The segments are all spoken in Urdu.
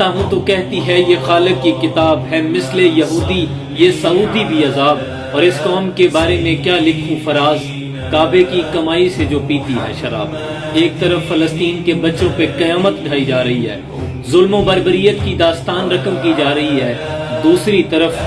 پڑھتا ہوں تو کہتی ہے یہ خالق کی کتاب ہے، مثل یہودی یہ سعودی بھی عذاب، اور اس قوم کے بارے میں کیا لکھوں فراز، کعبے کی کمائی سے جو پیتی ہے شراب۔ ایک طرف فلسطین کے بچوں پہ قیامت ڈھائی جا رہی ہے، ظلم و بربریت کی داستان رقم کی جا رہی ہے، دوسری طرف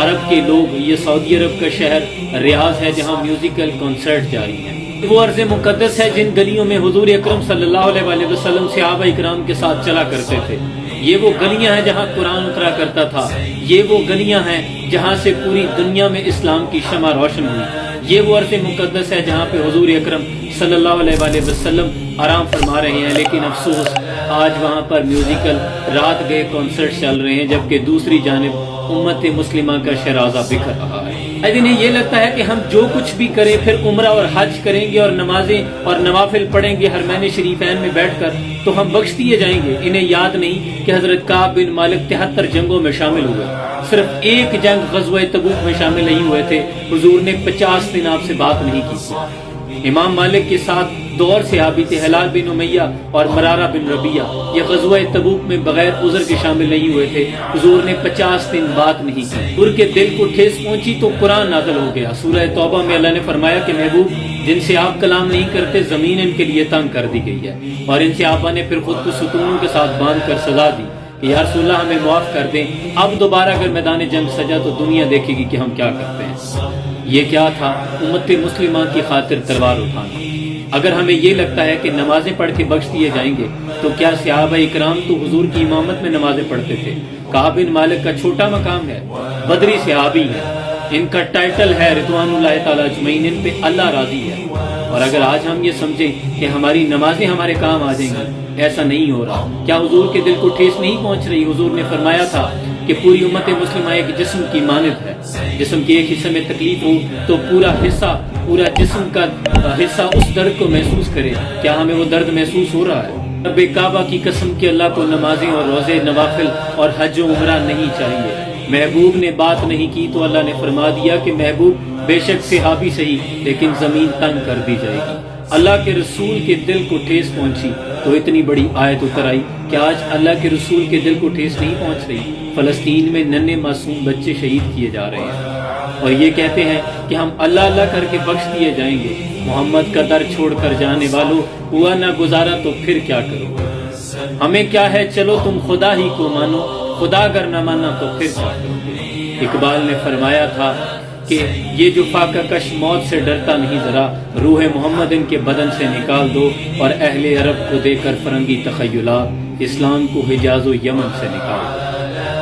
عرب کے لوگ، یہ سعودی عرب کا شہر ریاض ہے جہاں میوزیکل کنسرٹ جاری ہیں۔ وہ ارض مقدس ہے جن گلیوں میں حضور اکرم صلی اللہ علیہ وآلہ وسلم صحابہ اکرام کے ساتھ چلا کرتے تھے، یہ وہ گلیاں ہیں جہاں قرآن اترا کرتا تھا، یہ وہ گلیاں ہیں جہاں سے پوری دنیا میں اسلام کی شمع روشن ہوئی، یہ وہ ارض مقدس ہے جہاں پہ حضور اکرم صلی اللہ علیہ وآلہ وسلم آرام فرما رہے ہیں، لیکن افسوس آج وہاں پر میوزیکل رات گئے کنسرٹ چل رہے ہیں، جبکہ دوسری جانب امت مسلمہ کا شرازہ بکھر رہا ہے۔ انہیں یہ لگتا ہے کہ ہم جو کچھ بھی کریں پھر عمرہ اور حج کریں گے اور نمازیں اور نوافل پڑھیں گے حرمین شریفین میں بیٹھ کر تو ہم بخش دیے جائیں گے۔ انہیں یاد نہیں کہ حضرت کعب بن مالک 73 جنگوں میں شامل ہوئے، صرف ایک جنگ غزوہ تبوک میں شامل نہیں ہوئے تھے، حضور نے 50 دن آپ سے بات نہیں کی تھی۔ امام مالک کے ساتھ دو اور صحابی تھے، ہلال بن امیہ اور مرارہ بن ربیعہ، یہ غزوہ تبوک میں بغیر عذر کے شامل نہیں ہوئے تھے، حضور نے 50 دن بات نہیں کی۔ حضور کے دل کو ٹھیس پہنچی تو قرآن نازل ہو گیا۔ سورہ توبہ میں اللہ نے فرمایا کہ محبوب جن سے آپ کلام نہیں کرتے زمین ان کے لیے تنگ کر دی گئی ہے، اور ان سے آپا نے پھر خود کو ستونوں کے ساتھ باندھ کر سزا دی کہ یا رسول اللہ ہمیں معاف کر دیں، اب دوبارہ اگر میدان جنگ سجا تو دنیا دیکھے گی کہ ہم کیا کرتے ہیں۔ یہ کیا تھا؟ امت مسلمہ کی خاطر تلوار اٹھانا۔ اگر ہمیں یہ لگتا ہے کہ نمازیں پڑھ کے بخش دیے جائیں گے تو کیا صحابہ اکرام تو حضور کی امامت میں نمازیں پڑھتے تھے؟ کعب بن مالک کا چھوٹا مقام ہے، بدری صحابی ہے، ان کا ٹائٹل ہے رضوان اللہ تعالیٰ اجمعین، ان پہ اللہ راضی ہے۔ اور اگر آج ہم یہ سمجھیں کہ ہماری نمازیں ہمارے کام آ جائیں گی، ایسا نہیں ہو رہا۔ کیا حضور کے دل کو ٹھیس نہیں پہنچ رہی؟ حضور نے فرمایا تھا کہ پوری امت مسلمہ ایک جسم کی مانند ہے، جسم کے ایک حصے میں تکلیف ہو تو پورا جسم کا حصہ اس درد کو محسوس کرے۔ کیا ہمیں وہ درد محسوس ہو رہا ہے؟ رب کعبہ کی قسم کہ اللہ کو نمازیں اور روزے نوافل اور حج و عمرہ نہیں چاہیے۔ محبوب نے بات نہیں کی تو اللہ نے فرما دیا کہ محبوب بے شک صحابی صحیح لیکن زمین تنگ کر دی جائے گی۔ اللہ کے رسول کے دل کو ٹھیس پہنچی تو اتنی بڑی آیت اتر آئی کہ آج اللہ کے رسول کے دل کو ٹھیس نہیں پہنچ رہی۔ فلسطین میں ننھے معصوم بچے شہید کیے جا رہے ہیں اور یہ کہتے ہیں کہ ہم اللہ اللہ کر کے بخش دیے جائیں گے۔ محمد کا در چھوڑ کر جانے والوں، ہوا نہ گزارا تو پھر کیا کرو؟ ہمیں کیا ہے، چلو تم خدا ہی کو مانو، خدا اگر نہ مانا تو پھر کیا کرو؟ اقبال نے فرمایا تھا کہ یہ جو فاقہ کش موت سے ڈرتا نہیں ذرا، روح محمد ان کے بدن سے نکال دو، اور اہل عرب کو دے کر فرنگی تخیلات، اسلام کو حجاز و یمن سے نکال دو۔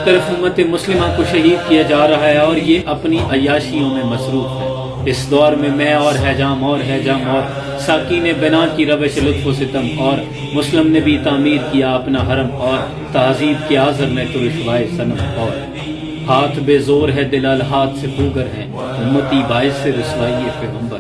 طرف امت مسلمہ کو شہید کیا جا رہا ہے اور یہ اپنی عیاشیوں میں مصروف ہے۔ اس دور میں میں اور حجام اور حجام اور ساقی نے بنا کی روش لطف و ستم، اور مسلم نے بھی تعمیر کیا اپنا حرم، اور تہذیب کے آذر میں تو رشوائے صنم، اور ہاتھ بے زور ہے دل الہاتھ سے خوگر ہیں، امتی باعث سے رسوائی پیغمبر۔